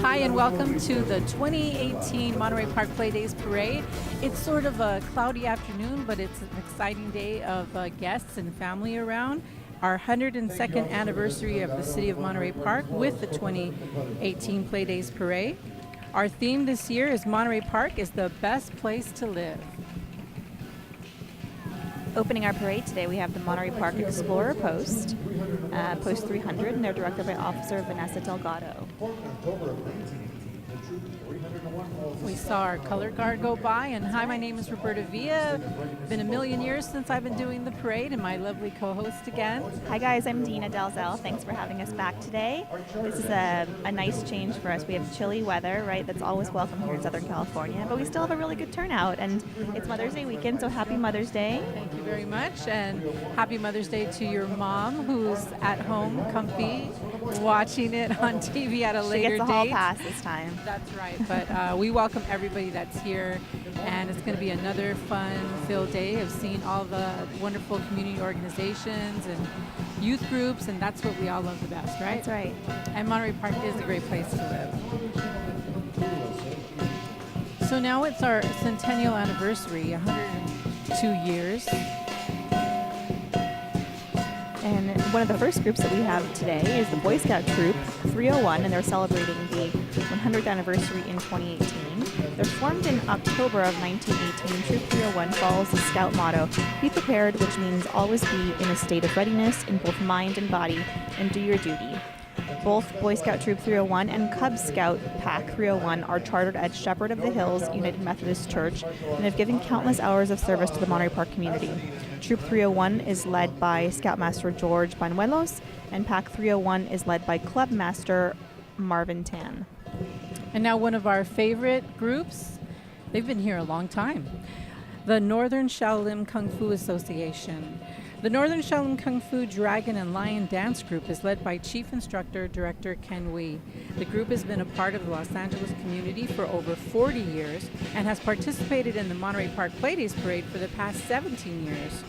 Hi and welcome to the 2018 Monterey Park Play Days Parade. It's sort of a cloudy afternoon, but it's an exciting day of guests and family around. Our 102nd anniversary of the City of Monterey Park with the 2018 Play Days Parade. Our theme this year is Monterey Park is the best place to live. Opening our parade today, we have the Monterey Park Explorer Post, Post 300, and they're directed by Officer Vanessa Delgado. We saw our color guard go by, and hi, my name is Roberta Villa. Been a million years since I've been doing the parade, and my lovely co-host again. Hi guys, I'm Dina Dalzell. Thanks for having us back today. This is a nice change for us. We have chilly weather, right? That's always welcome here in Southern California, but we still have a really good turnout, and it's Mother's Day weekend, so happy Mother's Day. Thank you very much, and happy Mother's Day to your mom, who's at home, comfy, watching it on TV at a later date. She gets the hall pass this time. That's right, but we welcome everybody that's here, and it's going to be another fun-filled day of seeing all the wonderful community organizations and youth groups, and that's what we all love the best, right? That's right. And Monterey Park is a great place to live. So now it's our centennial anniversary, 102 years. And one of the first groups that we have today is the Boy Scout Troop 301, and they're celebrating the 100th anniversary in 2018. They're formed in October of 1918. Troop 301 follows the Scout motto, "Be prepared," which means always be in a state of readiness in both mind and body, and do your duty. Both Boy Scout Troop 301 and Cub Scout Pack 301 are chartered at Shepherd of the Hills United Methodist Church and have given countless hours of service to the Monterey Park community. Troop 301 is led by Scoutmaster George Banuelos, and Pack 301 is led by Club Master Marvin Tan. And now one of our favorite groups, they've been here a long time, the Northern Shaolin Kung Fu Association. The Northern Shaolin Kung Fu Dragon and Lion Dance Group is led by Chief Instructor Director Ken Wee. The group has been a part of the Los Angeles community for over 40 years and has participated in the Monterey Park Play Days Parade for the past 17 years.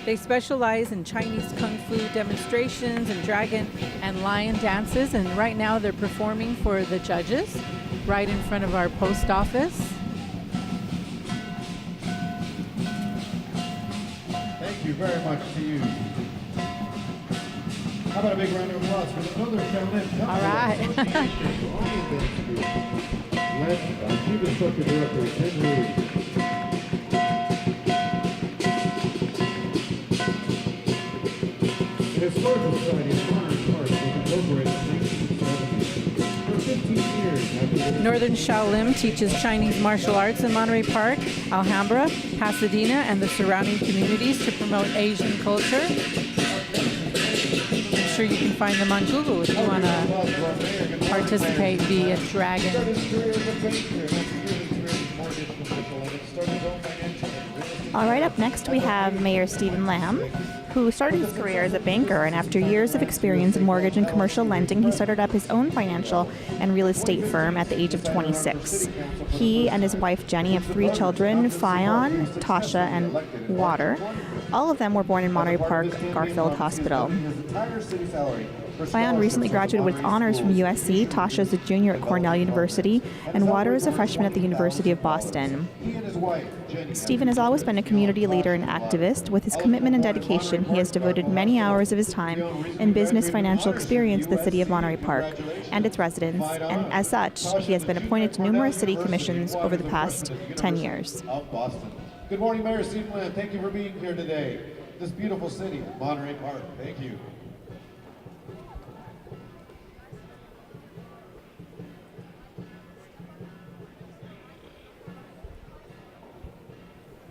They specialize in Chinese Kung Fu demonstrations and dragon and lion dances, and right now they're performing for the judges right in front of our post office. Thank you very much to you. How about a big round of applause for the Northern Shaolin? All right. Led by Chief Instructor Director Ken Wee. The Historical Society of Monterey Park was incorporated in 1970. For 15 years, Northern Shaolin teaches Chinese martial arts in Monterey Park, Alhambra, Pasadena, and the surrounding communities to promote Asian culture. I'm sure you can find them on Google if you want to participate, be a dragon. All right, up next we have Mayor Steven Lam, who started his career as a banker, and after years of experience in mortgage and commercial lending, he started up his own financial and real estate firm at the age of 26. He and his wife Jenny have 3 children, Fion, Tasha, and Water. All of them were born in Monterey Park Garfield Hospital. Fion recently graduated with honors from USC, Tasha is a junior at Cornell University, and Water is a freshman at the University of Boston. Stephen has always been a community leader and activist. With his commitment and dedication, he has devoted many hours of his time and business financial experience to the city of Monterey Park and its residents, and as such, he has been appointed to numerous city commissions over the past 10 years. Good morning, Mayor Steven Lam. Thank you for being here today. This beautiful city, Monterey Park. Thank you.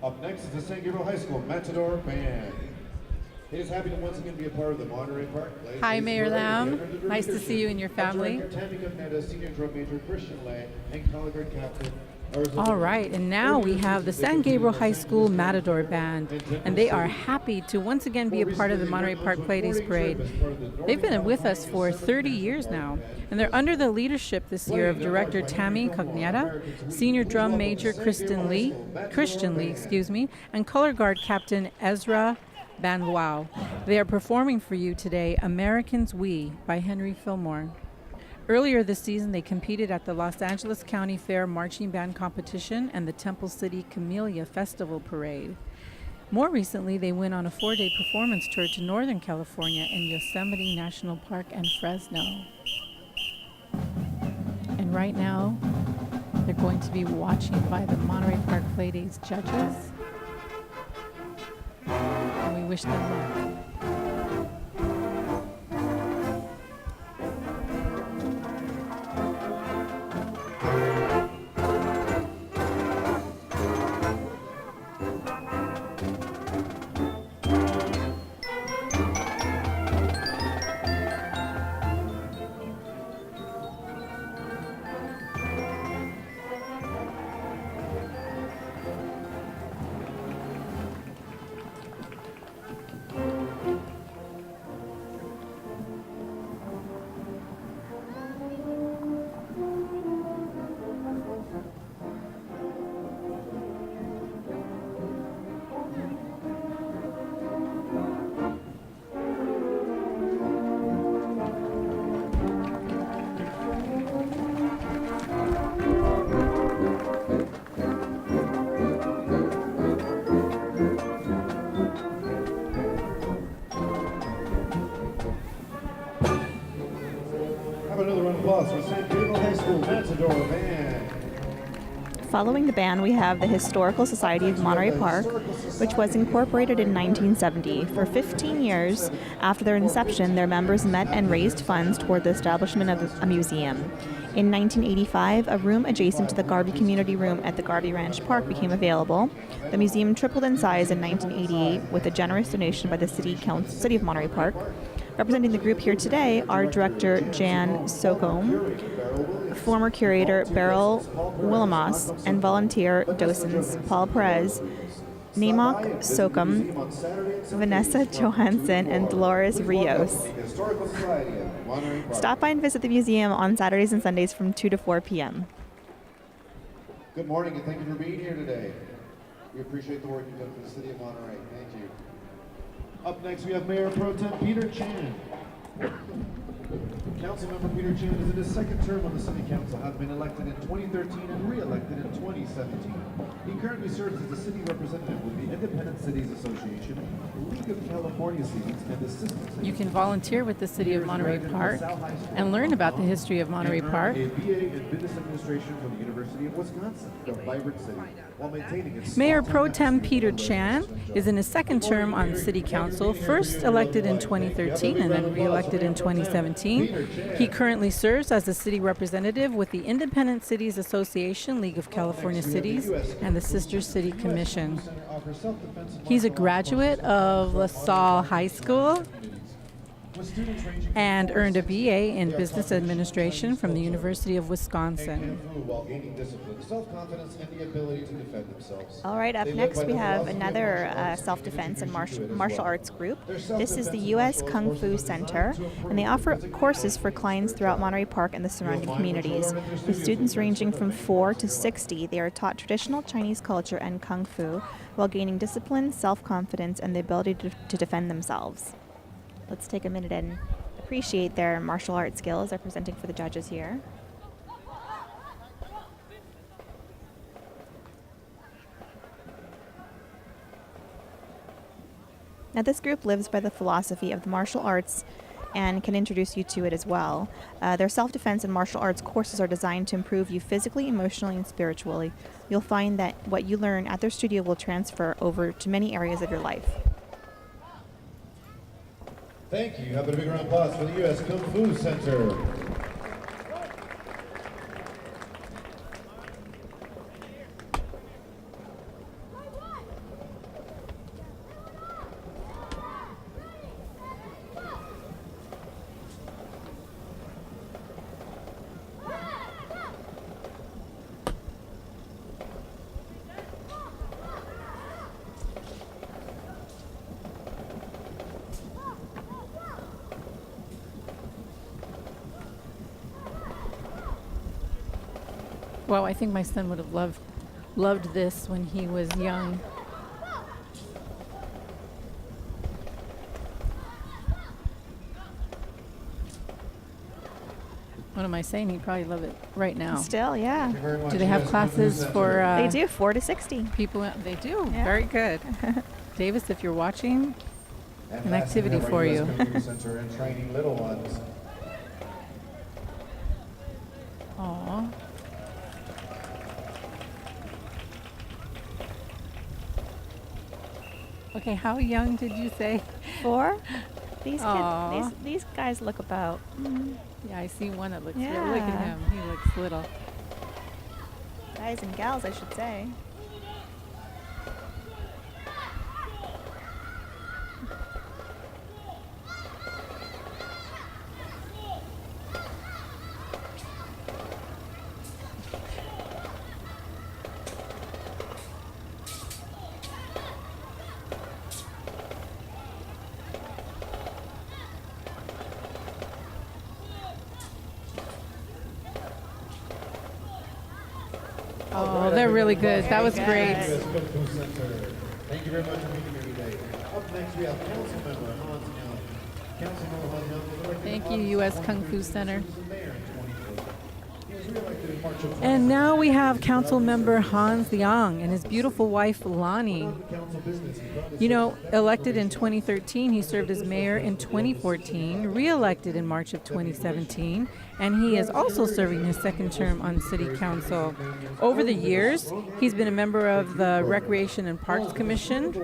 Up next is the San Gabriel High School Matador Band. It is happy to once again be a part of the Monterey Park. Hi, Mayor Lam. Nice to see you and your family. Senior drum major Christian Lang, and color guard captain. All right, and now we have the San Gabriel High School Matador Band, and they are happy to once again be a part of the Monterey Park Play Days Parade. They've been with us for 30 years now, and they're under the leadership this year of Director Tammy Cognetta, Senior Drum Major Christian Lee, and Color Guard Captain Ezra Banwao. They are performing for you today Americans We by Henry Fillmore. Earlier this season, they competed at the Los Angeles County Fair Marching Band Competition and the Temple City Camellia Festival Parade. More recently, they went on a 4-day performance tour to Northern California in Yosemite National Park and Fresno. And right now, they're going to be watching by the Monterey Park Playdays judges. And we wish them luck. Following the band, we have the Historical Society of Monterey Park, which was incorporated in 1970. For 15 years after their inception, their members met and raised funds toward the establishment of a museum. In 1985, a room adjacent to the Garvey Community Room at the Garvey Ranch Park became available. The museum tripled in size in 1988 with a generous donation by the City of Monterey Park. Representing the group here today are Director Jan Socombe, former curator Beryl Willamos, and volunteer docents Paul Perez, Namok Socombe, Vanessa Johansson, and Dolores Rios. Stop by and visit the museum on Saturdays and Sundays from 2 to 4 p.m. Good morning and thank you for being here today. We appreciate the work you've done for the City of Monterey. Thank you. Up next, we have Mayor Pro Tem Peter Chang. Councilmember Peter Chang is in his second term on the City Council, having been elected in 2013 and re-elected in 2017. He currently serves as the city representative with the Independent Cities Association, League of California Cities, and Assistant Cities. You can volunteer with the City of Monterey Park and learn about the history of Monterey Park. A BA in Business Administration from the University of Wisconsin, a vibrant city, while maintaining its Mayor Pro Tem Peter Chan is in his second term on the City Council, first elected in 2013 and then re-elected in 2017. He currently serves as the city representative with the Independent Cities Association, League of California Cities, and the Sister City Commission. He's a graduate of LaSalle High School and earned a BA in Business Administration from the University of Wisconsin. All right, up next we have another self-defense and martial arts group. This is the U.S. Kung Fu Center, and they offer courses for clients throughout Monterey Park and the surrounding communities. With students ranging from 4 to 60, they are taught traditional Chinese culture and Kung Fu while gaining discipline, self-confidence, and the ability to defend themselves. Let's take a minute and appreciate their martial arts skills they're presenting for the judges here. Now, this group lives by the philosophy of the martial arts and can introduce you to it as well. Their self-defense and martial arts courses are designed to improve you physically, emotionally, and spiritually. You'll find that what you learn at their studio will transfer over to many areas of your life. Thank you. How about a big round of applause for the U.S. Kung Fu Center. Wow, I think my son would have loved this when he was young. What am I saying? He'd probably love it right now. Still, yeah. Thank you very much. Do they have U.S. classes Center. for They do 4 to 60. people? They do. Yeah. Very good. Davis, if you're watching, And an lastly, activity we have for our U.S. you. Community Center and training little ones. Aw. Okay, how young did you say? 4? These Aw. kids, these guys look about. Yeah, I see one that looks. Yeah. Look at him. He looks little. Guys and gals, I should say. Oh, they're really good. That was Very great. good. U.S. Community Center. Thank you very much for being here today. Up next, we have Councilmember Hans Young. Councilmember Hans Young was elected Thank in you, August U.S. of Kung Fu 2013 Center. to the mayor in 2014. He was reelected in March of And now we have Council Member Hans Young and his beautiful wife Lonnie. council business. He brought his You know, elected in 2013, he served as mayor in 2014, re-elected in March of 2017, and he is also serving his second term on City Council. Over the years, he's been a member of the Recreation and Parks Commission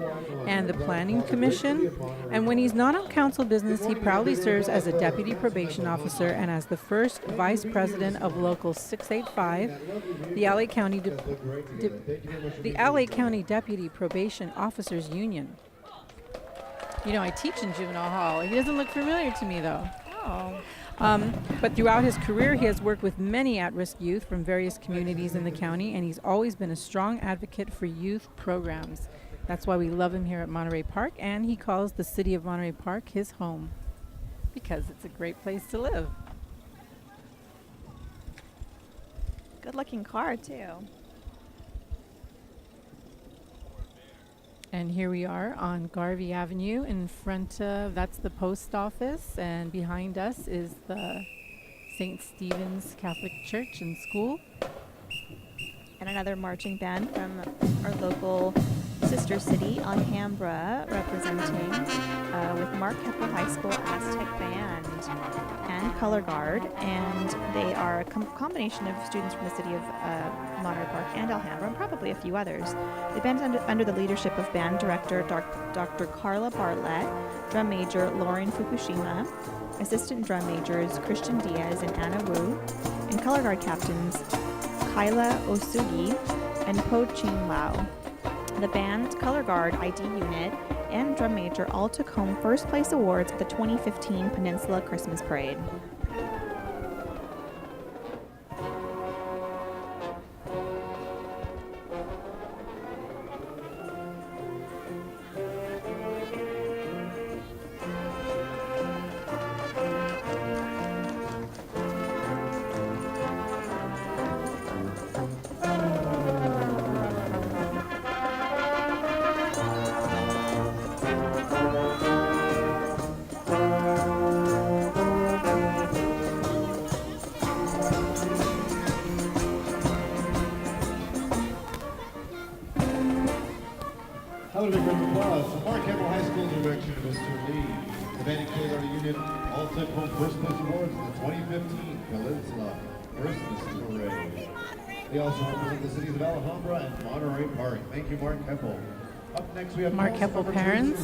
and the Planning Commission, and when he's not on council business, he proudly serves as a deputy probation officer and as the first vice president of Local 685, the LA County the LA County Deputy Probation Officers Union. You know, I teach in juvenile hall. He doesn't look familiar to me, though. Oh. But throughout his career, he has worked with many at-risk youth from various communities in the county, and he's always been a strong advocate for youth programs. That's why we love him here at Monterey Park, and he calls the city of Monterey Park his home because it's a great place to live. Good looking car, too. And here we are on Garvey Avenue in front of, that's the post office, and behind us is the St. Stephen's Catholic Church and School. And another marching band from our local sister city, Alhambra, representing with Mark Keppel High School Aztec Band and Color Guard. And they are a combination of students from the city of Monterey Park and Alhambra, and probably a few others. The band's under the leadership of band director Dr. Carla Bartlett, drum major Lauren Fukushima, assistant drum majors Christian Diaz and Anna Wu, and color guard captains Kyla Osugi and Po Ching Lau. The band, color guard, ID unit, and drum major all took home first place awards at the 2015 Peninsula Christmas Parade. How would a big round of applause for Mark Keppel High School direction of Mr. Lee. The band and color unit all took home first place awards in the 2015 Peninsula Christmas Parade. They also represent the cities of Alhambra and Monterey Park. Thank you, Mark Keppel. Up next, we have Mark Keppel parents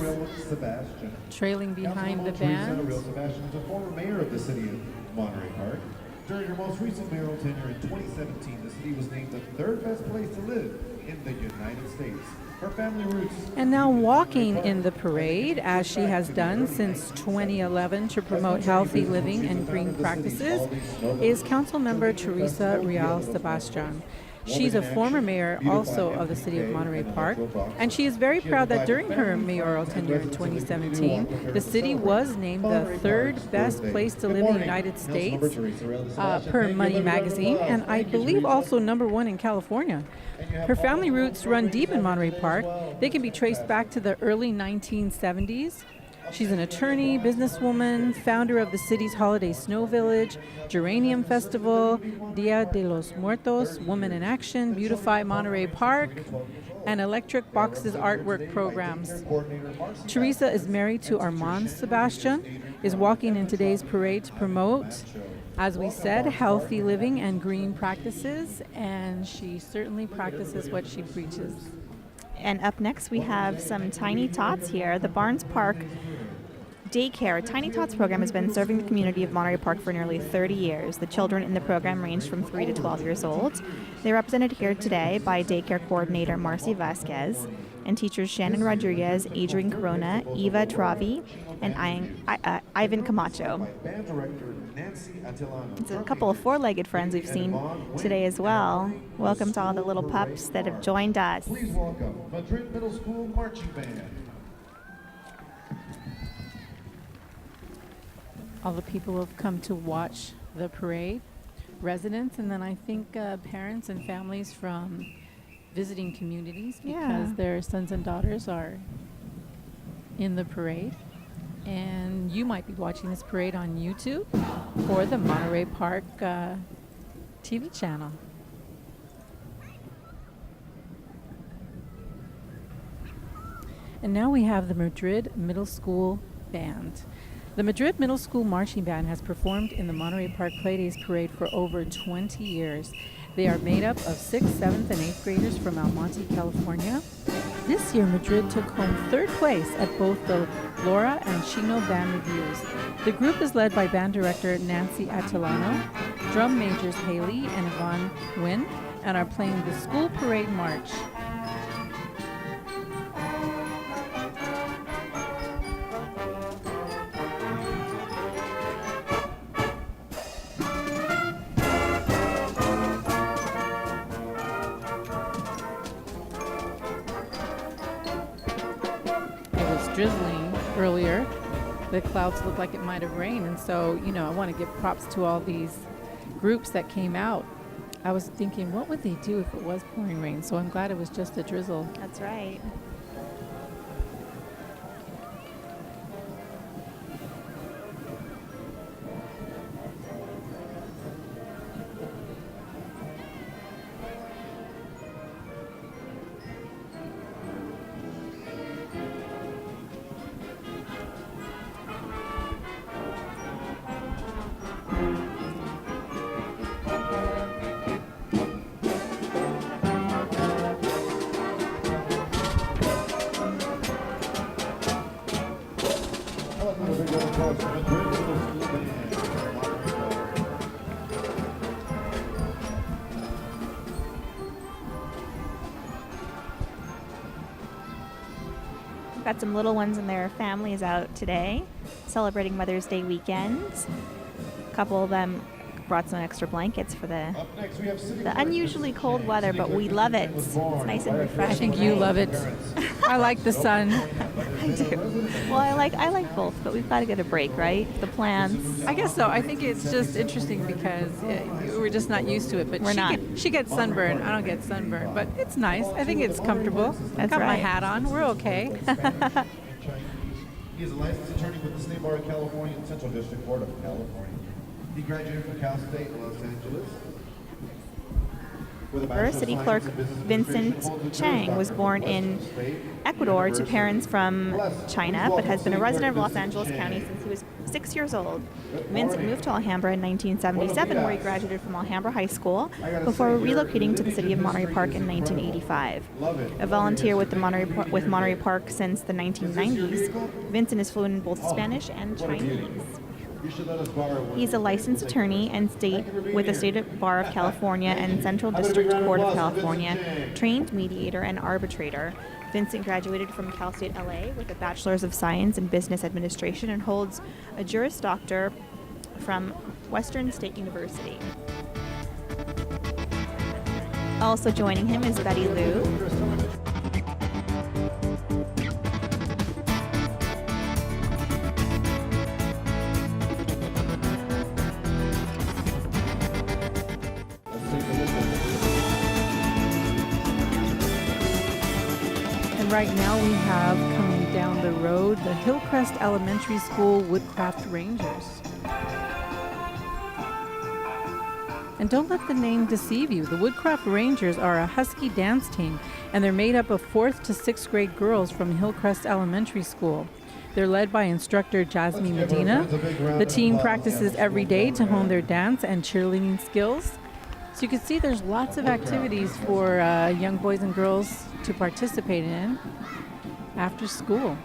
Sebastian. trailing behind the Councilwoman band. Teresa Real Sebastian is a former mayor of the city of Monterey Park. During her most recent mayoral tenure in 2017, the city was named the third best place to live in the United States. Her family roots. And now walking in the parade, as she has done since 2011 to promote healthy living and green practices, is Councilmember Teresa Real Sebastian. She's a former mayor also of the city of Monterey Park, and she is very proud that during her mayoral tenure in 2017, the city was named the third best place to live in the United States per Money Magazine, and I believe also #1 in California. Her family roots run deep in Monterey Park. They can be traced back to the early 1970s. She's an attorney, businesswoman, founder of the city's holiday snow village, Geranium Festival, Dia de los Muertos, Women in Action, Beautify Monterey Park, and Electric Boxes artwork programs. Teresa is married to Armand Sebastian, is walking in today's parade to promote, as we said, healthy living and green practices, and she certainly practices what she preaches. And up next, we have some Tiny Tots here. The Barnes Park Daycare Tiny Tots program has been serving the community of Monterey Park for nearly 30 years. The children in the program range from 3 to 12 years old. They're represented here today by daycare coordinator Marcy Vasquez and teachers Shannon Rodriguez, Adrian Corona, Eva Travi, and Ivan Camacho. Band director Nancy Attilano. It's a couple of four-legged friends we've seen today as well. Welcome to all the little pups that have joined us. Please welcome Madrid Middle School Marching Band. All the people have come to watch the parade, residents, and then I think parents and families from visiting communities because their sons and daughters are in the parade. And you might be watching this parade on YouTube or the Monterey Park TV channel. And now we have the Madrid Middle School Band. The Madrid Middle School Marching Band has performed in the Monterey Park Playdays Parade for over 20 years. They are made up of 6th, 7th, and 8th graders from Almonte, California. This year, Madrid took home 3rd place at both the Laura and Chino Band Reviews. The group is led by band director Nancy Attilano, drum majors Haley and Yvonne Wynn, and are playing the School Parade March. Drizzling earlier. The clouds looked like it might have rained, and so I want to give props to all these groups that came out. I was thinking, what would they do if it was pouring rain? So I'm glad it was just a drizzle. That's right. Got some little ones and their families out today celebrating Mother's Day weekend. A couple of them brought some extra blankets for the unusually cold weather, but we love it. It's nice and refreshing. I think you love it. I like the sun. I do. Well, I like both, but we've got to get a break, right? The plants. I guess so. I think it's just interesting because we're just not used to it. But she gets sunburned. I don't get sunburned, but it's nice. I think it's comfortable. That's Got right. my hat on. We're okay. He is a licensed attorney with the State Bar of California and Central District Court of California. He graduated from Cal State Los Angeles. City Clerk Vincent Chang was born in Ecuador to parents from China, but has been a resident of Los Angeles County since he was 6 years old. Vincent moved to Alhambra in 1977, where he graduated from Alhambra High School before relocating to the city of Monterey Park in 1985. A volunteer with Monterey Park since the 1990s, Vincent is fluent in both Spanish and Chinese. He's a licensed attorney and with the State Bar of California and Central District Court of California, trained mediator and arbitrator. Vincent graduated from Cal State LA with a Bachelor's of Science in Business Administration and holds a Juris Doctor from Western State University. Also joining him is Betty Lou. Right now we have coming down the road, the Hillcrest Elementary School Woodcraft Rangers. And don't let the name deceive you. The Woodcraft Rangers are a husky dance team, and they're made up of 4th to 6th grade girls from Hillcrest Elementary School. They're led by instructor Jasmine Medina. The team practices every day to hone their dance and cheerleading skills. So you can see there's lots of activities for young boys and girls to participate in after school.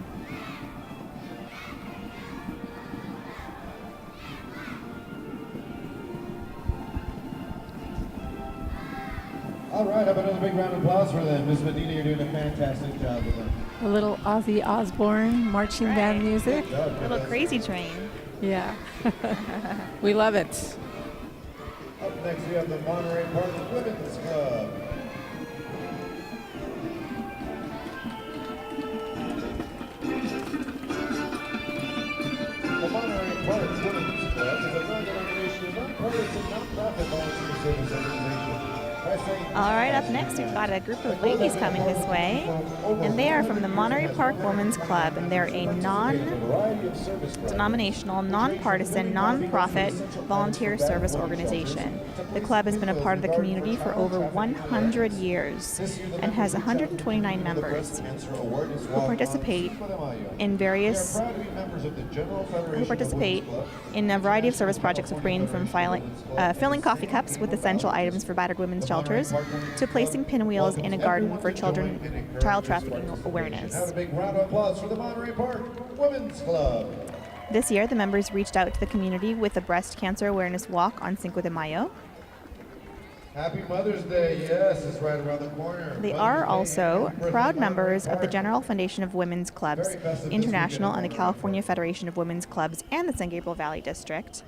All right, how about another big round of applause for them. Ms. Medina, you're doing a fantastic job with them. A little Ozzy Osbourne marching band music. A little crazy train. Yeah. We love it. Up next, we have the Monterey Park Women's Club. The Monterey Park Women's Club is a non-denominational, non-partisan, non-profit volunteer service organization. All right, up next we've got a group of ladies coming this way, and they are from the Monterey Park Women's Club, and they're a non-denominational, non-partisan, non-profit volunteer service organization. The club has been a part of the community for over 100 years and has 129 members who participate in a variety of service projects, which range from filling coffee cups with essential items for battered women's shelters to placing pinwheels in a garden for child trafficking awareness. Have a big round of applause for the Monterey Park Women's Club. This year, the members reached out to the community with a breast cancer awareness walk on Cinco de Mayo. Happy Mother's Day, yes, it's right around the corner. They are also proud members of the General Foundation of Women's Clubs International and the California Federation of Women's Clubs and the San Gabriel Valley District.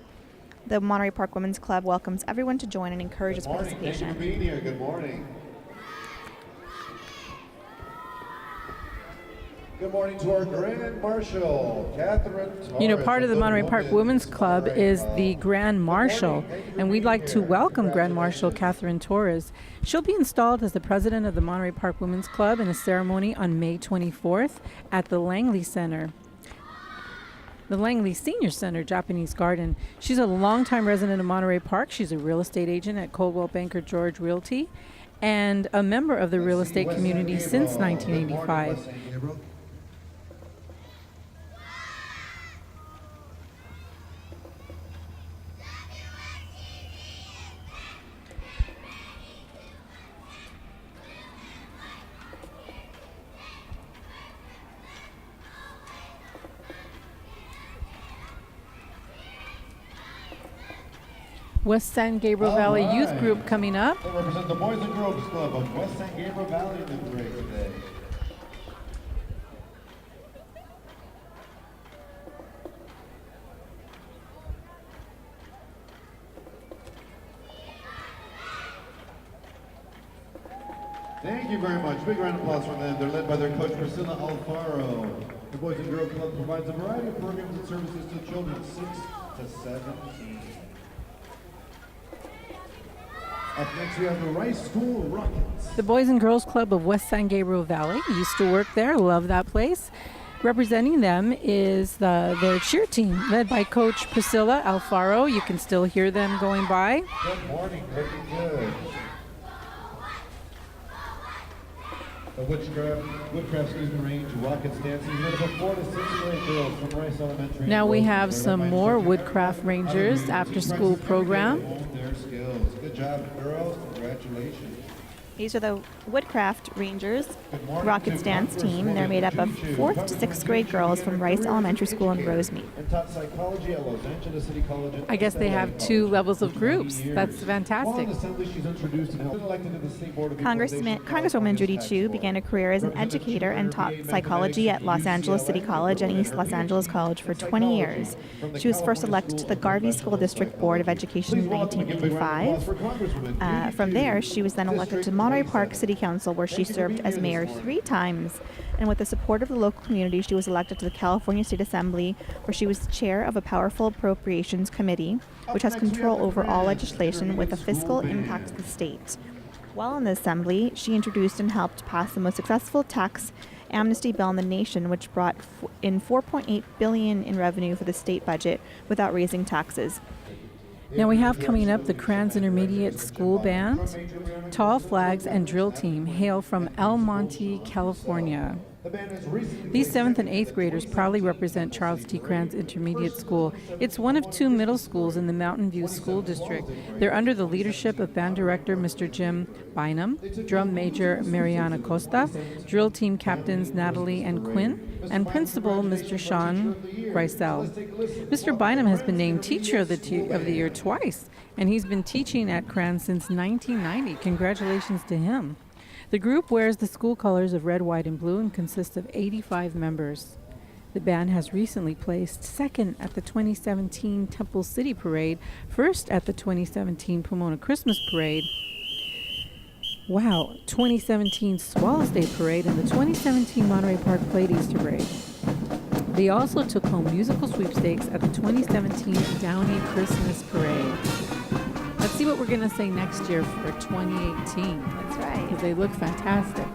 The Monterey Park Women's Club welcomes everyone to join and encourages participation. Thank you for being here. Good morning. Good morning to our Grand Marshal, Catherine Torres. You know, part of the Monterey Park Women's Club is the Grand Marshal, and we'd like to welcome Grand Marshal Catherine Torres. She'll be installed as the president of the Monterey Park Women's Club in a ceremony on May 24th at the Langley Center. The Langley Senior Center, Japanese Garden. She's a longtime resident of Monterey Park. She's a real estate agent at Coldwell Banker George Realty and a member of the real estate community since 1985. West San Gabriel Valley Youth Group coming up. They represent the Boys and Girls Club of West San Gabriel Valley in the parade today. Thank you very much. Big round of applause for them. They're led by their coach, Priscilla Alfaro. The Boys and Girls Club provides a variety of programs and services to children 6 to 17. Up next, we have the Rice School Rockets. The Boys and Girls Club of West San Gabriel Valley. Used to work there. Love that place. Representing them is their cheer team, led by Coach Priscilla Alfaro. You can still hear them going by. Good morning. Looking good. The Woodcraft range Rockets dancing led by 4 to 6th grade girls from Rice Elementary. Now we have some more Woodcraft Rangers after school program. Their skills. Good job, girls. Congratulations. These are the Woodcraft Rangers Rockets dance team, and they're made up of 4th to 6th grade girls from Rice Elementary School in Rosemead. And taught psychology at Los Angeles City College. I guess they have 2 levels of groups. That's fantastic. Congresswoman Judy Chu began a career as an educator and taught psychology at Los Angeles City College and East Los Angeles College for 20 years. She was first elected to the Garvey School District Board of Education in 1985. From there, she was then elected to Monterey Park City Council, where she served as mayor 3 times. And with the support of the local community, she was elected to the California State Assembly, where she was the chair of a powerful appropriations committee, which has control over all legislation with a fiscal impact to the state. While in the assembly, she introduced and helped pass the most successful tax amnesty bill in the nation, which brought in $4.8 billion in revenue for the state budget without raising taxes. Now we have coming up the Kranz Intermediate School Band. Tall Flags and Drill Team hail from El Monte, California. These 7th and 8th graders proudly represent Charles T. Kranz Intermediate School. It's one of 2 middle schools in the Mountain View School District. They're under the leadership of band director Mr. Jim Bynum, drum major Mariana Costa, drill team captains Natalie and Quinn, and principal Mr. Sean Greisel. Mr. Bynum has been named Teacher of the Year twice, and he's been teaching at Kranz since 1990. Congratulations to him. The group wears the school colors of red, white, and blue and consists of 85 members. The band has recently placed second at the 2017 Temple City Parade, first at the 2017 Pomona Christmas Parade, 2017 Swallows Day Parade, and the 2017 Monterey Park Plate Easter Parade. They also took home musical sweepstakes at the 2017 Downey Christmas Parade. Let's see what we're going to say next year for 2018. That's right. Because they look fantastic.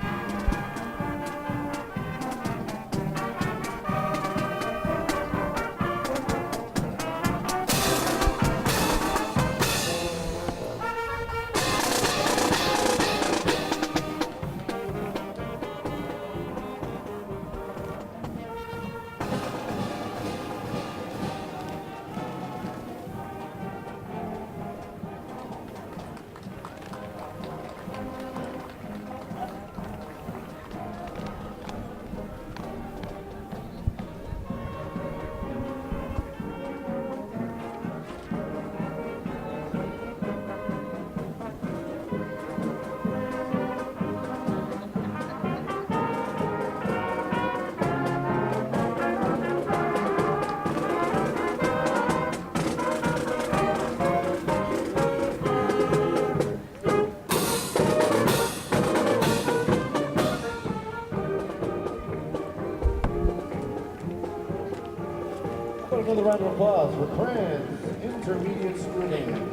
Another round of applause for Kranz Intermediate School Band.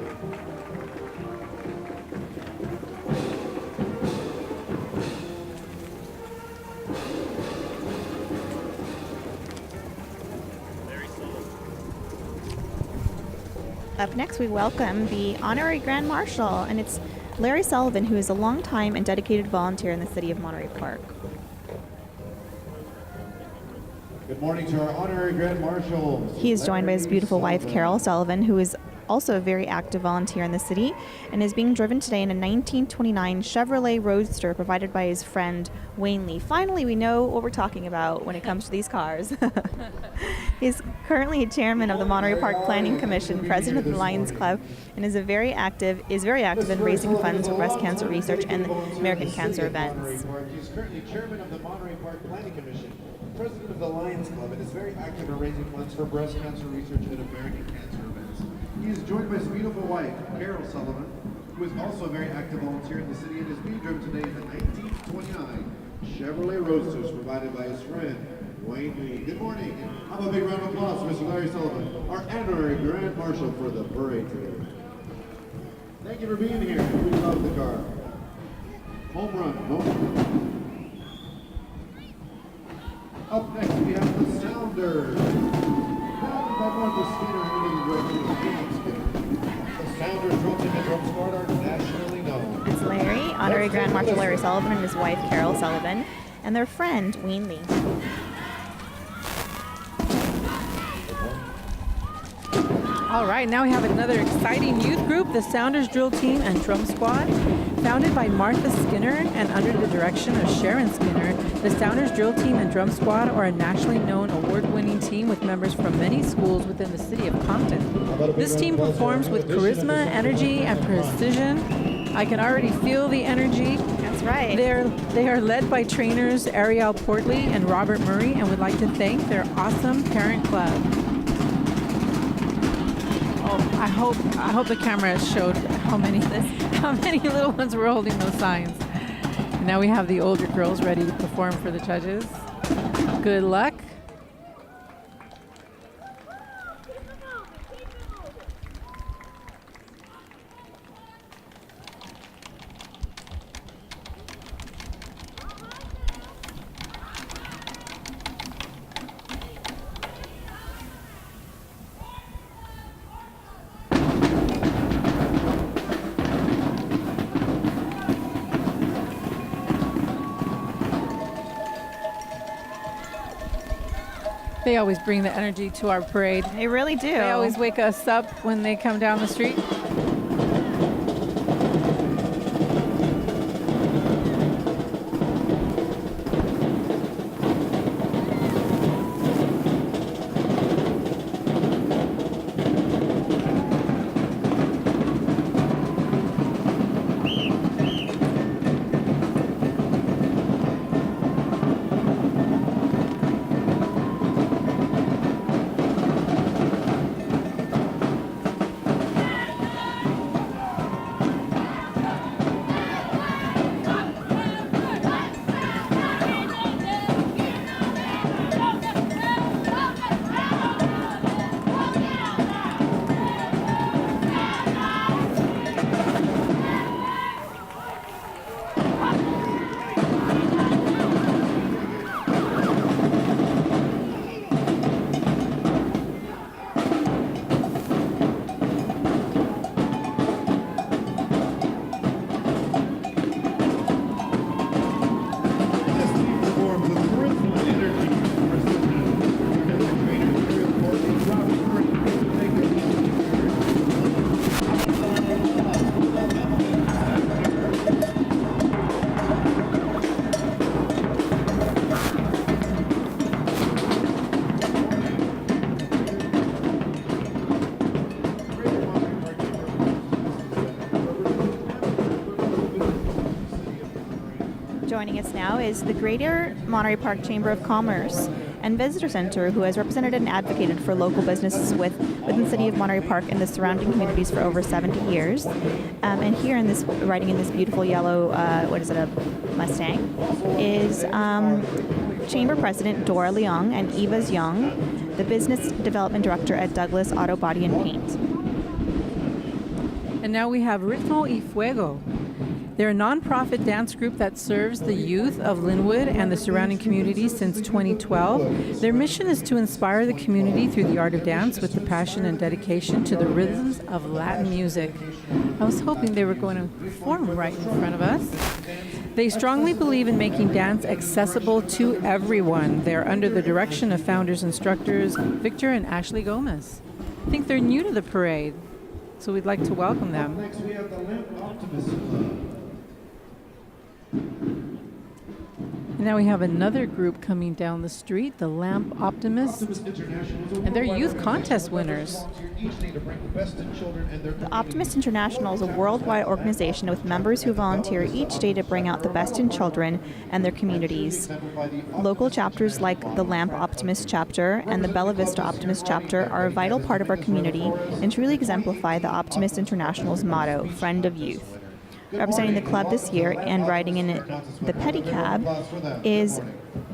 Up next, we welcome the Honorary Grand Marshal, and it's Larry Sullivan, who is a longtime and dedicated volunteer in the city of Monterey Park. Good morning to our Honorary Grand Marshal. He is joined by his beautiful wife, Carol Sullivan, who is also a very active volunteer in the city and is being driven today in a 1929 Chevrolet Roadster provided by his friend Wayne Lee. Finally, we know what we're talking about when it comes to these cars. He's currently chairman of the Monterey Park Planning Commission, president of the Lions Club, and is very active in raising funds for breast cancer research and American Cancer events. He's currently chairman of the Monterey Park Planning Commission, president of the Lions Club, and is very active in raising funds for breast cancer research and American Cancer events. He is joined by his beautiful wife, Carol Sullivan, who is also a very active volunteer in the city and is being driven today in the 1929 Chevrolet Roadsters provided by his friend, Wayne Lee. Good morning. Have a big round of applause for Mr. Larry Sullivan, our honorary Grand Marshal for the parade today. Thank you for being here. We love the car. Home run. Up next, we have the Sounders. By Martha Skinner under the direction of Phoenix Skinner. The Sounders drum team and drum squad are nationally known. It's Larry, Honorary Grand Marshal Larry Sullivan, and his wife, Carol Sullivan, and their friend, Wayne Lee. All right, now we have another exciting youth group, the Sounders Drill Team and Drum Squad. Founded by Martha Skinner and under the direction of Sharon Skinner, the Sounders Drill Team and Drum Squad are a nationally known award-winning team with members from many schools within the city of Compton. This team performs with charisma, energy, and precision. I can already feel the energy. That's right. They are led by trainers Ariel Portley and Robert Murray, and would like to thank their awesome parent club. Oh, I hope the camera showed how many little ones were holding those signs. And now we have the older girls ready to perform for the judges. Good luck. They always bring the energy to our parade. They really do. They always wake us up when they come down the street. Joining us now is the Greater Monterey Park Chamber of Commerce and Visitor Center, who has represented and advocated for local businesses within the city of Monterey Park and the surrounding communities for over 70 years. And here in this, riding in this beautiful yellow, what is it, a Mustang, is Chamber President Dora Leong and Eva Young, the Business Development Director at Douglas Auto Body and Paint. And now we have Riffle y Fuego. They're a nonprofit dance group that serves the youth of Linwood and the surrounding community since 2012. Their mission is to inspire the community through the art of dance with the passion and dedication to the rhythms of Latin music. I was hoping they were going to perform right in front of us. They strongly believe in making dance accessible to everyone. They're under the direction of founders instructors Victor and Ashley Gomez. I think they're new to the parade, so we'd like to welcome them. Next we have the Lamp Optimist Club. And now we have another group coming down the street, the Lamp Optimists, and they're youth contest winners. The Optimist International is a worldwide organization with members who volunteer each day to bring out the best in children and their communities. Local chapters like the Lamp Optimist chapter and the Bella Vista Optimist chapter are a vital part of our community and truly exemplify the Optimist International's motto, Friend of Youth. Representing the club this year and riding in the pedicab is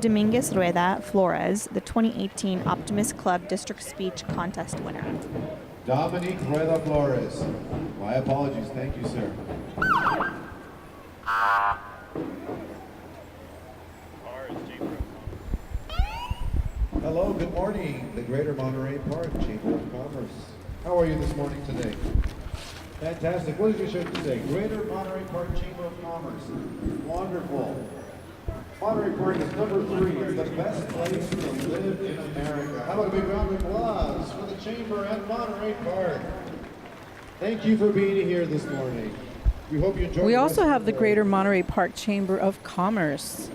Dominguez Rueda Flores, the 2018 Optimist Club District Speech Contest winner. Dominique Rueda Flores. My apologies. Thank you, sir. Hello, good morning. The Greater Monterey Park Chamber of Commerce. How are you this morning today? Fantastic. What did your shirt say? Greater Monterey Park Chamber of Commerce. Wonderful. Monterey Park is number 3. It's the best place to live in America. How about a big round of applause for the Chamber at Monterey Park? Thank you for being here this morning. We hope you enjoy. We also have the Greater Monterey Park Chamber of Commerce.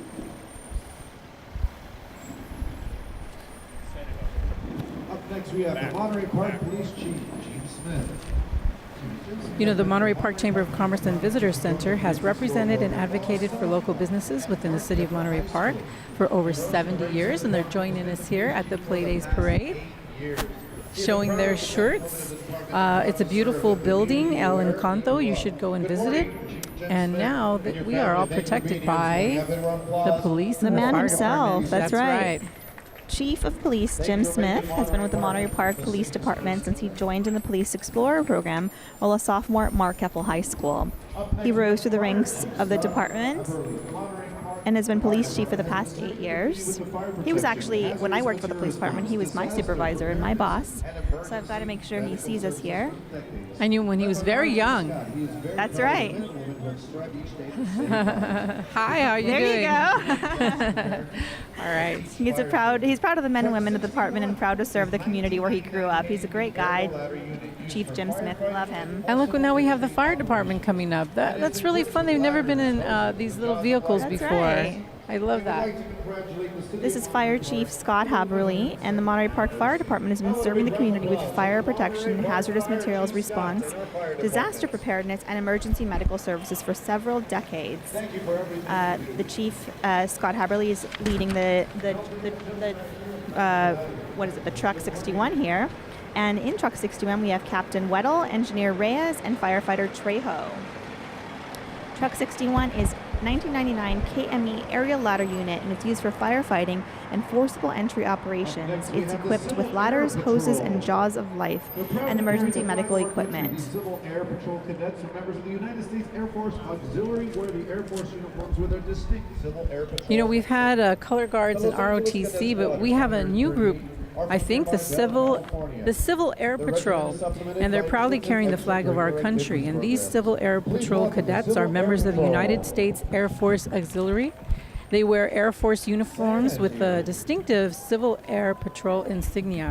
Up next we have the Monterey Park Police Chief, James Smith. You know, the Monterey Park Chamber of Commerce and Visitor Center has represented and advocated for local businesses within the city of Monterey Park for over 70 years, and they're joining us here at the Playdays Parade, showing their shirts. It's a beautiful building, El Encanto. You should go and visit it. And now that we are all protected by the police and The man fire himself, department. that's right. Chief of Police Jim Smith has been with the Monterey Park Police Department since he joined in the Police Explorer program while a sophomore at Mark Keppel High School. He rose through the ranks of the department and has been police chief for the past 8 years. He was actually, when I worked for the police department, he was my supervisor and my boss. So I've got to make sure he sees us here. I knew him when he was very young. That's right. Hi, how are you doing? There you go. All right. He's proud of the men and women of the department and proud to serve the community where he grew up. He's a great guy. Chief Jim Smith, love him. And look, now we have the fire department coming up. That's really fun. They've never been in these little vehicles That's before. right. I love that. This is Fire Chief Scott Haberly, and the Monterey Park Fire Department has been serving the community with fire protection, hazardous materials response, disaster preparedness, and emergency medical services for several decades. The Chief, Scott Haberly, is leading the Truck 61 here. And in Truck 61, we have Captain Weddle, Engineer Reyes, and Firefighter Trejo. Truck 61 is 1999 KME aerial ladder unit, and it's used for firefighting and forcible entry operations. It's equipped with ladders, hoses, and jaws of life, and emergency medical equipment. Civil Air Patrol cadets are members of the United States Air Force Auxiliary, wear the Air Force uniforms with their distinct Civil Air Patrol. You know, we've had color guards and ROTC, but we have a new group. I think the Civil Air Patrol, and they're proudly carrying the flag of our country. And these Civil Air Patrol cadets are members of the United States Air Force Auxiliary. They wear Air Force uniforms with the distinctive Civil Air Patrol insignia.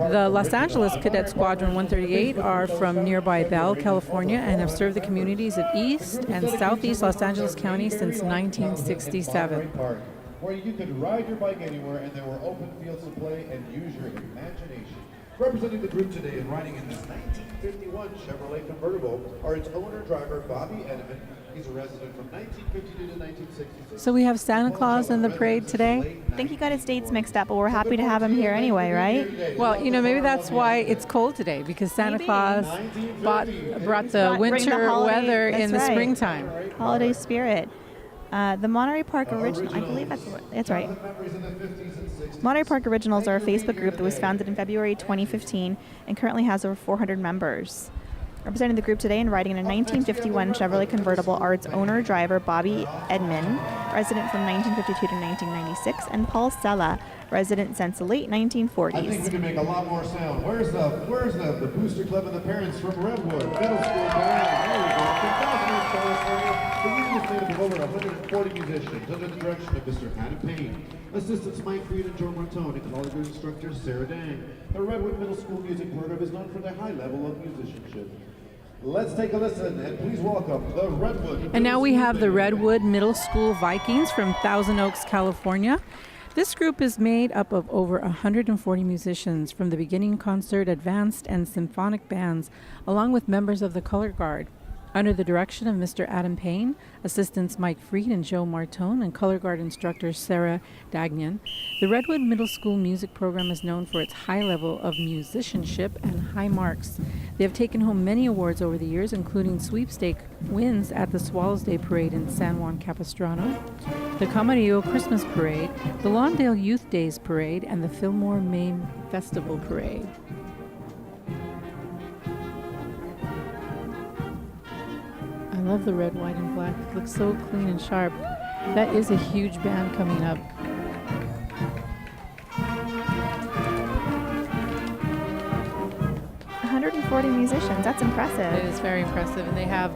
The Los Angeles Cadet Squadron 138 are from nearby Bell, California, and have served the communities of East and Southeast Los Angeles County since 1967. Where you could ride your bike anywhere and there were open fields to play and use your imagination. Representing the group today and riding in this 1951 Chevrolet convertible are its owner-driver, Bobby Edelman. He's a resident from 1952 to 1966. So we have Santa Claus in the parade today? I think he got his dates mixed up, but we're happy to have him here anyway, right? Well, you know, maybe that's why it's cold today, because Santa Claus brought the winter weather in the springtime. Holiday spirit. The Monterey Park Original, I believe that's right. Monterey Park Originals are a Facebook group that was founded in February 2015 and currently has over 400 members. Representing the group today and riding in a 1951 Chevrolet convertible are its owner-driver Bobby Edmond, resident from 1952 to 1996, and Paul Sella, resident since the late 1940s. I think we can make a lot more sound. Where's the Booster Club and the parents from Redwood Middle School? There we go. From Southwest California, the unit is made up of over 140 musicians under the direction of Mr. Adam Payne, assistants Mike Reed and Joe Martone, and college instructor Sarah Dang. The Redwood Middle School Music Program is known for their high level of musicianship. Let's take a listen and please welcome the Redwood. And now we have the Redwood Middle School Vikings from Thousand Oaks, California. This group is made up of over 140 musicians from the beginning concert, advanced, and symphonic bands, along with members of the Color Guard. Under the direction of Mr. Adam Payne, assistants Mike Freed and Joe Martone, and Color Guard instructor Sarah Dagnan, the Redwood Middle School music program is known for its high level of musicianship and high marks. They have taken home many awards over the years, including sweepstake wins at the Swallows Day Parade in San Juan Capistrano, the Camarillo Christmas Parade, the Lawndale Youth Days Parade, and the Fillmore Maine Festival Parade. I love the red, white, and black. It looks so clean and sharp. That is a huge band coming up. "140 musicians, that's impressive." It is very impressive, and they have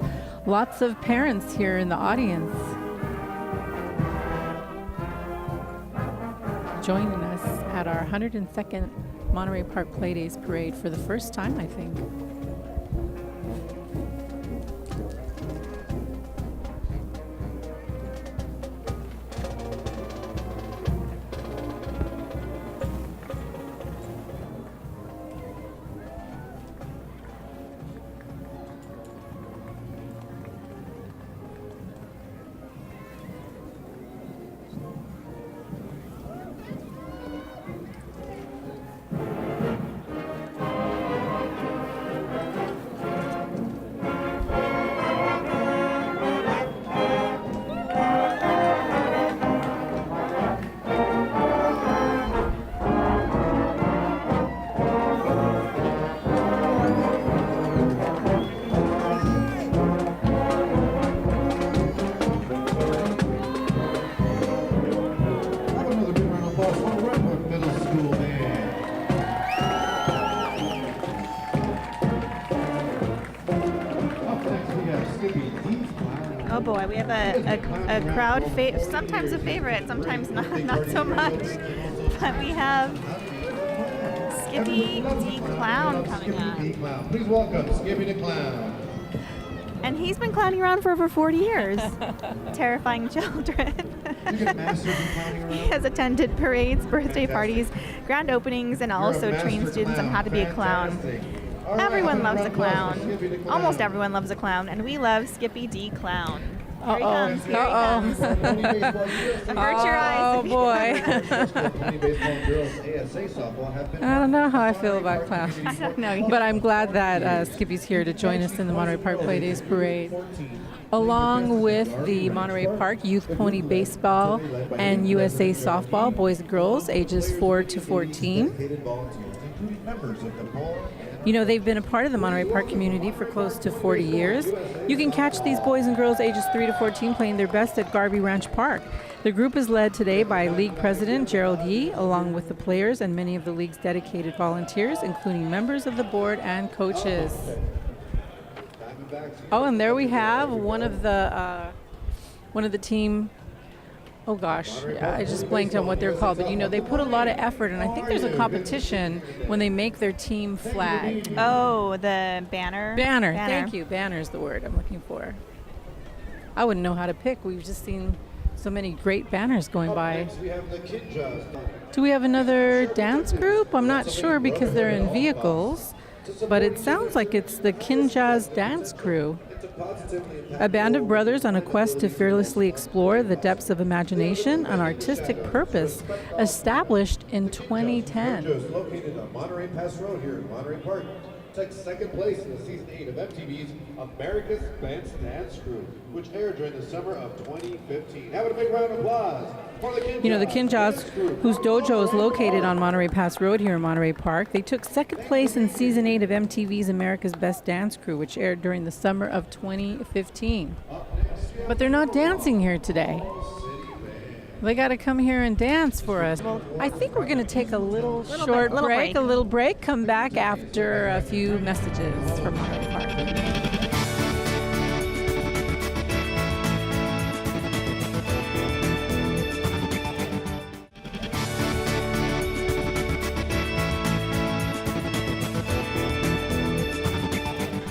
lots of parents here in the audience joining us at our 102nd Monterey Park Playdays Parade for the first time, I think. Oh boy, we have a crowd, sometimes a favorite, sometimes not so much. But we have Skippy Clown coming up. Please welcome Skippy the Clown. And he's been clowning around for over 40 years, terrifying children. He has attended parades, birthday parties, grand openings, and also trained students on how to be a clown. Everyone loves a clown. Almost everyone loves a clown, and we love Skippy D. Clown. Here he comes. Here he comes. Avert your eyes. Oh boy. I don't know how I feel about clowns. I don't know either. But I'm glad that Skippy's here to join us in the Monterey Park Play Days Parade, along with the Monterey Park Youth Pony Baseball and USA Softball, boys and girls, ages 4 to 14. You know, they've been a part of the Monterey Park community for close to 40 years. You can catch these boys and girls ages 3 to 14 playing their best at Garvey Ranch Park. The group is led today by League President Gerald Yee, along with the players and many of the league's dedicated volunteers, including members of the board and coaches. Oh, and there we have one of the team. Oh gosh, I just blanked on what they're called, but you know, they put a lot of effort, and I think there's a competition when they make their team flag. Oh, the banner? Banner. Thank you. Banner is the word I'm looking for. I wouldn't know how to pick. We've just seen so many great banners going by. Do we have another dance group? I'm not sure because they're in vehicles, but it sounds like it's the Kinjaz Dance Crew. A band of brothers on a quest to fearlessly explore the depths of imagination and artistic purpose, established in 2010. Located on Monterey Pass Road here in Monterey Park, takes second place in the season 8 of MTV's America's Best Dance Crew, which aired during the summer of 2015. Have a big round of applause. You know, the Kinjaz, whose dojo is located on Monterey Pass Road here in Monterey Park, they took second place in Season 8 of MTV's America's Best Dance Crew, which aired during the summer of 2015. But they're not dancing here today. They got to come here and dance for us. I think we're going to take a little break, come back after a few messages from Monterey Park.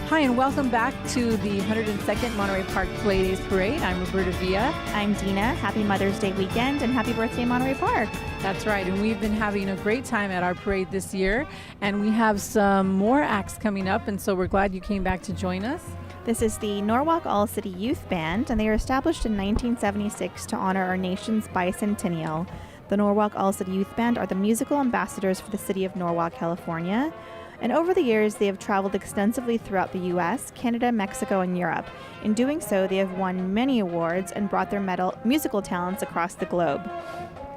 Hi, and welcome back to the 102nd Monterey Park Play Days Parade. I'm Roberta Villa. I'm Dina. Happy Mother's Day weekend and happy birthday, Monterey Park. That's right, and we've been having a great time at our parade this year, and we have some more acts coming up, and so we're glad you came back to join us. This is the Norwalk All-City Youth Band, and they were established in 1976 to honor our nation's bicentennial. The Norwalk All-City Youth Band are the musical ambassadors for the city of Norwalk, California. And over the years, they have traveled extensively throughout the U.S., Canada, Mexico, and Europe. In doing so, they have won many awards and brought their musical talents across the globe.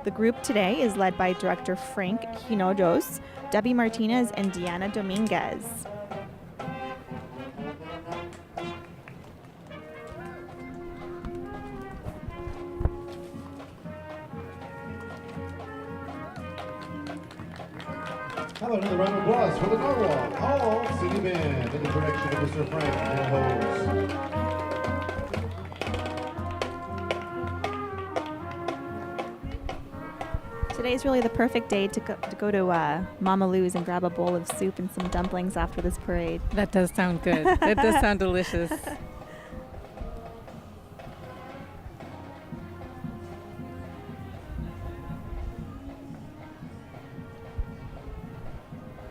The group today is led by director Frank Hinojos, Debbie Martinez, and Diana Dominguez. How about another round of applause for the Norwalk All-City Band in the direction of Mr. Frank Hinojos. Today's really the perfect day to go to Mama Lou's and grab a bowl of soup and some dumplings after this parade. That does sound good. That does sound delicious.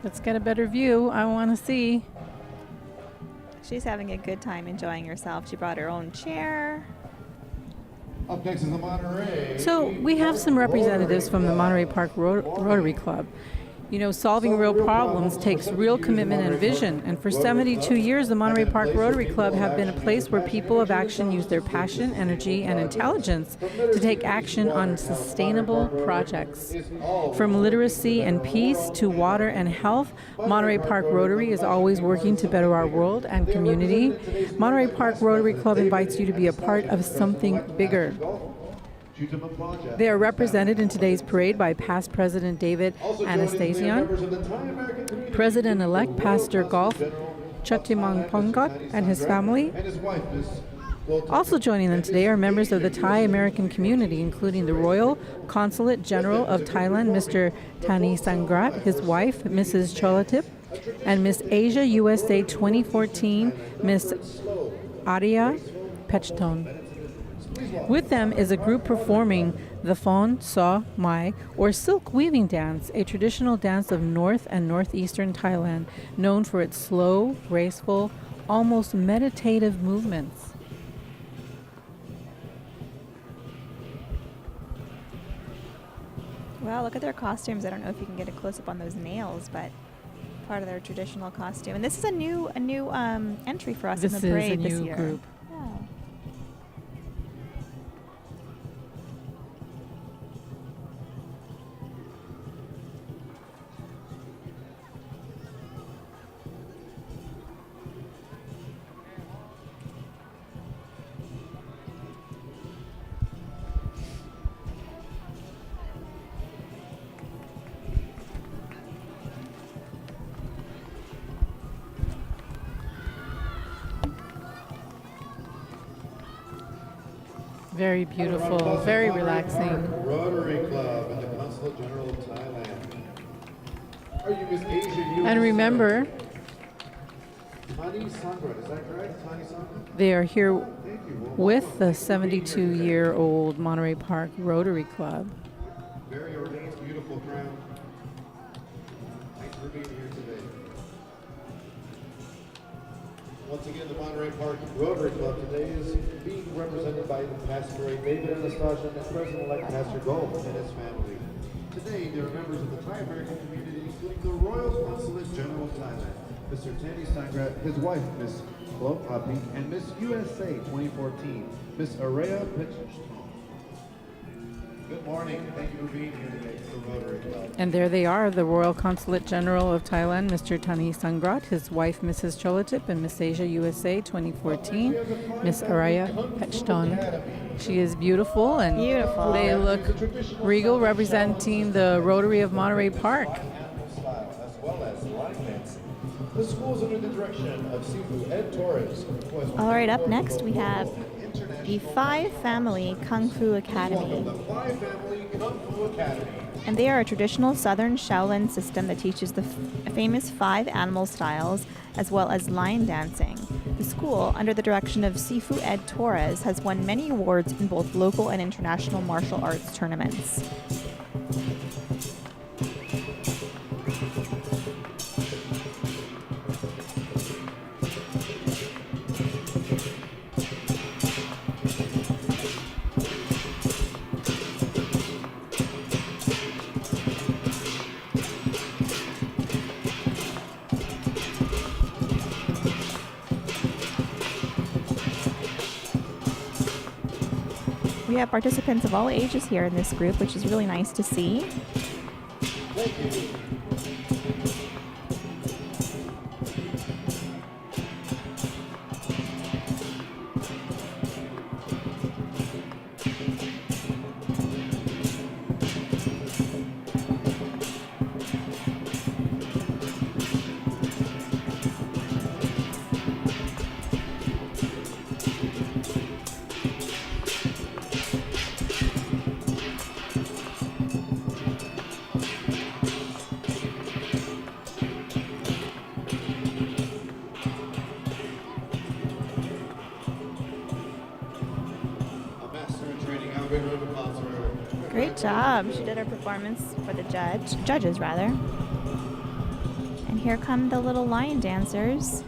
Let's get a better view. I want to see. She's having a good time enjoying herself. She brought her own chair. Up next is the Monterey. So we have some representatives from the Monterey Park Rotary Club. You know, solving real problems takes real commitment and vision. And for 72 years, the Monterey Park Rotary Club have been a place where people of action use their passion, energy, and intelligence to take action on sustainable projects. From literacy and peace to water and health, Monterey Park Rotary is always working to better our world and community. Monterey Park Rotary Club invites you to be a part of something bigger. They are represented in today's parade by past President David Anastasian, President-elect Pastor Golf Chutimang Pongot and his family, Also joining them today are members of the Thai American community, including the Royal Consulate General of Thailand, Mr. Thani Sangrat, his wife, Mrs. Cholatip, and Miss Asia USA 2014, Miss Arya Pechton. With them is a group performing the Phon Saw Mai, or silk weaving dance, a traditional dance of North and Northeastern Thailand, known for its slow, graceful, almost meditative movements. Wow, look at their costumes. I don't know if you can get a close-up on those nails, but part of their traditional costume. And this is a new entry for us in the parade this year. This is a new group. Yeah. Very beautiful, very relaxing. Rotary Club and the Consulate General of Thailand. Are you Miss Asia? And remember, Thani Sangrat, is that correct? Thani Sangrat? they are here Thank you. with the 72-year-old Monterey Park Rotary Club. Very ordained, beautiful crown. Thanks for being here today. Once again, the Monterey Park Rotary Club today is being represented by Pastor David Anastasia and President-elect Pastor Gold and his family. Today, there are members of the Thai American community, including the Royal Consulate General of Thailand, Mr. Thani Sangrat, his wife, Miss Chloe Api, and Miss USA 2014, Miss Araya Pechton. Good morning. Thank you for being here today. It's the Rotary Club. And there they are, the Royal Consulate General of Thailand, Mr. Thani Sangrat, his wife, Mrs. Cholatip, and Miss Asia USA 2014, Miss Araya Pechton. She is beautiful, and Beautiful. they look regal, representing the Rotary of Monterey Park. Style, as well as line dancing. The school is under the direction of Sifu Ed Torres. All right, up next we have the Five Family Kung Fu Academy. The Five Family Kung Fu Academy. And they are a traditional Southern Shaolin system that teaches the famous 5 animal styles as well as lion dancing. The school, under the direction of Sifu Ed Torres, has won many awards in both local and international martial arts tournaments. We have participants of all ages here in this group, which is really nice to see. Thank you. Great job. She did her performance for the judges rather. And here come the little lion dancers.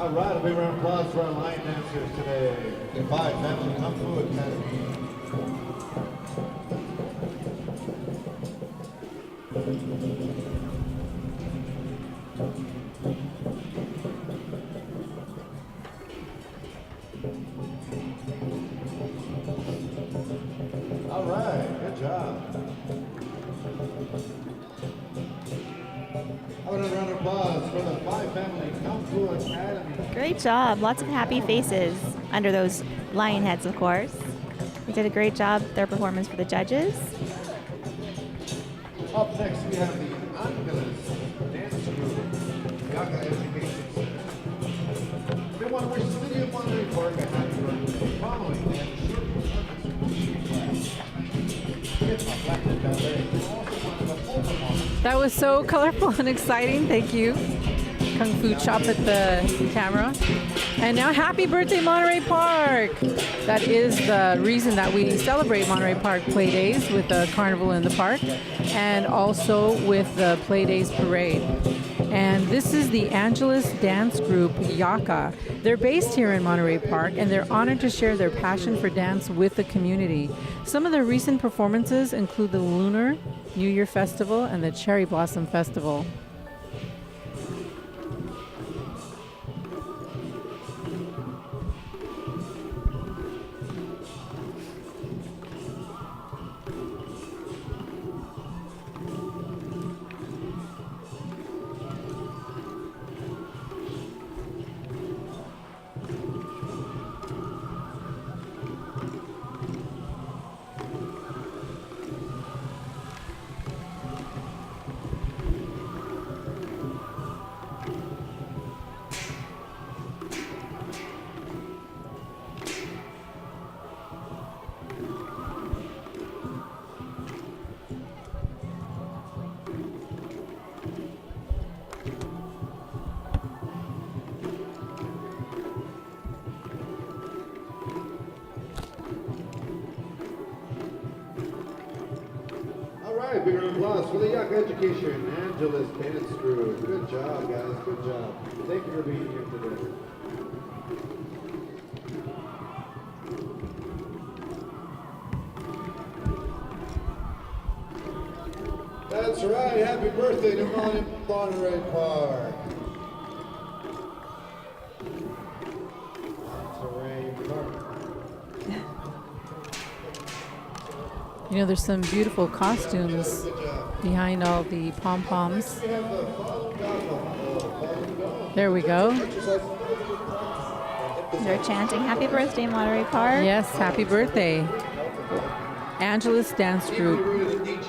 All right, a big round of applause for our lion dancers today. The 5 Family Kung Fu Academy. All right, good job. How about another round of applause for the 5 Family Kung Fu Academy. Great job. Lots of happy faces under those lion heads, of course. They did a great job, their performance for the judges. Up next, we have the Angeles Dance Group, Janka Education Center. They want to wish the city of Monterey Park a happy birthday following they have a short performance class. It's not black and ballet. They also wanted a full performance. That was so colorful and exciting. Thank you. Kung Fu chop at the camera. And now, happy birthday, Monterey Park! That is the reason that we celebrate Monterey Park Play Days with the carnival in the park and also with the Play Days parade. And this is the Angeles dance group, Yaka. They're based here in Monterey Park, and they're honored to share their passion for dance with the community. Some of their recent performances include the Lunar New Year Festival and the Cherry Blossom Festival. Big round of applause for the Yaka Education Angeles Dance Group. Good job, guys. Good job. Thank you for being here today. That's right. Happy birthday to Monterey Park. Monterey Park. You know, there's some beautiful costumes behind all the pom-poms. There we go. They're chanting, "Happy birthday, Monterey Park." Yes, happy birthday. Angeles Dance Group,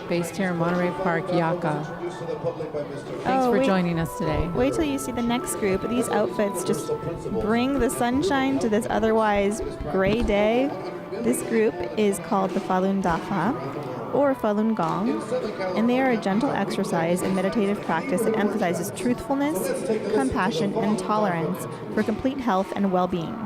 based here in Monterey Park, Yaka. Thanks for joining us today. Wait till you see the next group. These outfits just bring the sunshine to this otherwise gray day. This group is called the Falun Dafa, or Falun Gong, and they are a gentle exercise and meditative practice that emphasizes truthfulness, compassion, and tolerance for complete health and well-being.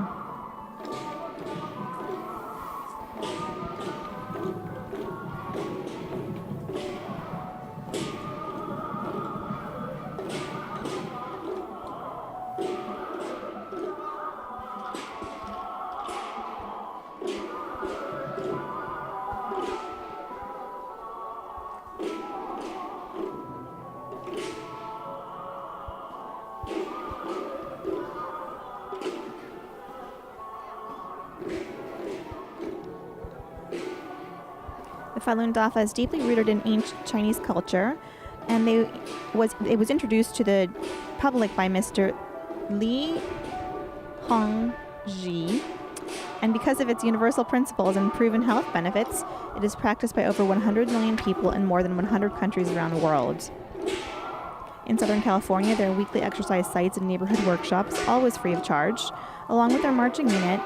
The Falun Dafa is deeply rooted in ancient Chinese culture, and it was introduced to the public by Mr. Li Hongji. And because of its universal principles and proven health benefits, it is practiced by over 100 million people in more than 100 countries around the world. In Southern California, there are weekly exercise sites and neighborhood workshops, always free of charge. Along with their marching unit,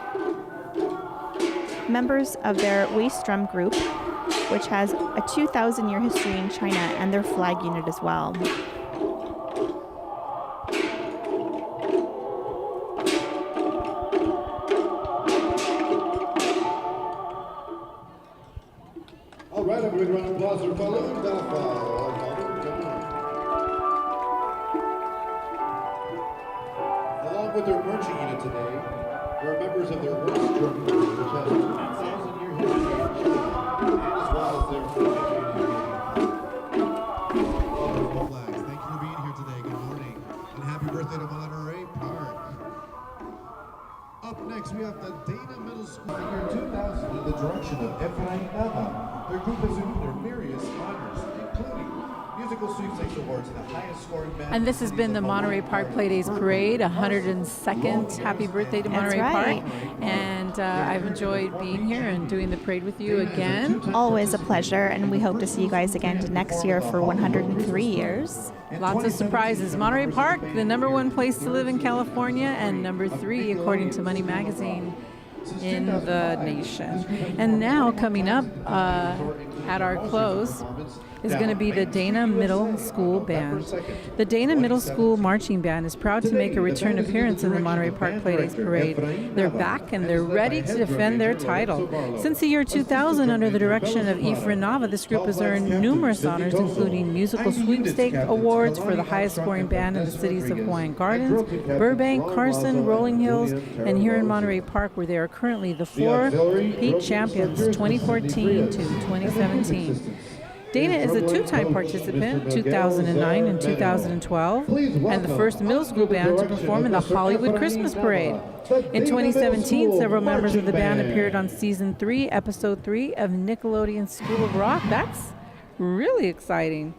members of their waist drum group, which has a 2,000-year history in China, and their flag unit as well. All right, a big round of applause for Falun Dafa. Along Along with their marching unit today, there are members of their works drum group, which has a 2,000-year history in Chile, as well as their wonderful flags. Thank you for being here today. Good morning, and happy birthday to Monterey Park. Up next, we have the Dana Middle School. In the year 2000, in the direction of Falun Dafa, their group has earned their various honors, including musical sweepstakes awards and the highest scoring band. And this has been the Monterey Park Playdays Parade, 102nd Happy Birthday to Monterey Park. And I've enjoyed being here and doing the parade with you again. Always a pleasure, and we hope to see you guys again next year for 103 years. Lots of surprises. Monterey Park, the #1 place to live in California, and #3 according to Money Magazine in the nation. And now coming up at our close is going to be the Dana Middle School Band. The Dana Middle School Marching Band is proud to make a return appearance in the Monterey Park Playdays Parade. They're back and they're ready to defend their title. Since the year 2000, under the direction of Efren Nava, this group has earned numerous honors, including musical sweepstake awards for the highest scoring band in the cities of Hawaiian Gardens, Burbank, Carson, Rolling Hills, and here in Monterey Park, where they are currently the 4 peak champions, 2014 to 2017. Dana is a 2-time participant, 2009 and 2012, and the first middle school band to perform in the Hollywood Christmas Parade. In 2017, several members of the band appeared on Season 3, Episode 3 of Nickelodeon's School of Rock. That's really exciting.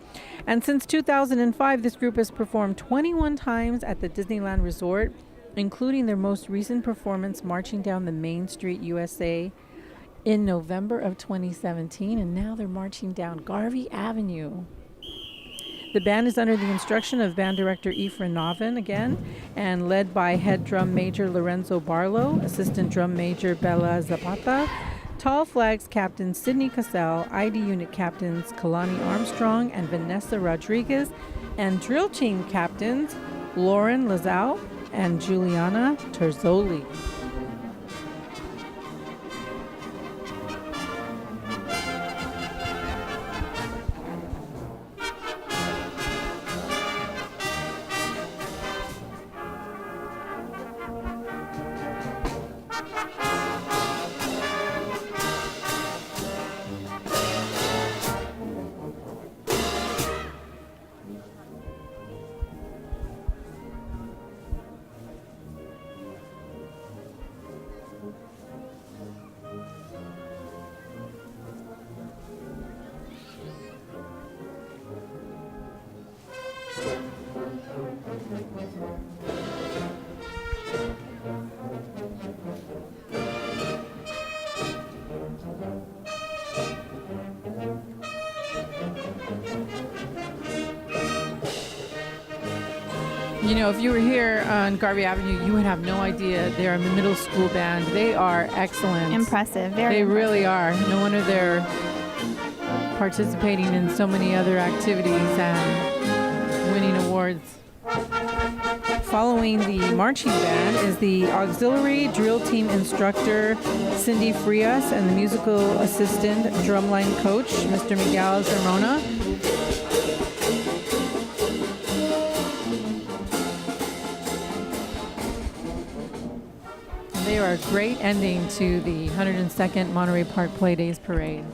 And since 2005, this group has performed 21 times at the Disneyland Resort, including their most recent performance marching down the Main Street USA in November of 2017, and now they're marching down Garvey Avenue. The band is under the instruction of band director Efren Nava again, and led by head drum major Lorenzo Barlow, assistant drum major Bella Zapata, tall flags captain Sidney Cassell, ID unit captains Kalani Armstrong and Vanessa Rodriguez, and drill team captains Lauren Lazau and Juliana Terzoli. You know, if you were here on Garvey Avenue, you would have no idea they're a middle school band. They are excellent. Impressive. Very They impressive. really are. No wonder they're participating in so many other activities and winning awards. Following the marching band is the auxiliary drill team instructor, Cindy Frias, and the musical assistant drumline coach, Mr. Miguel Zamorona. They are a great ending to the 102nd Monterey Park Playdays Parade.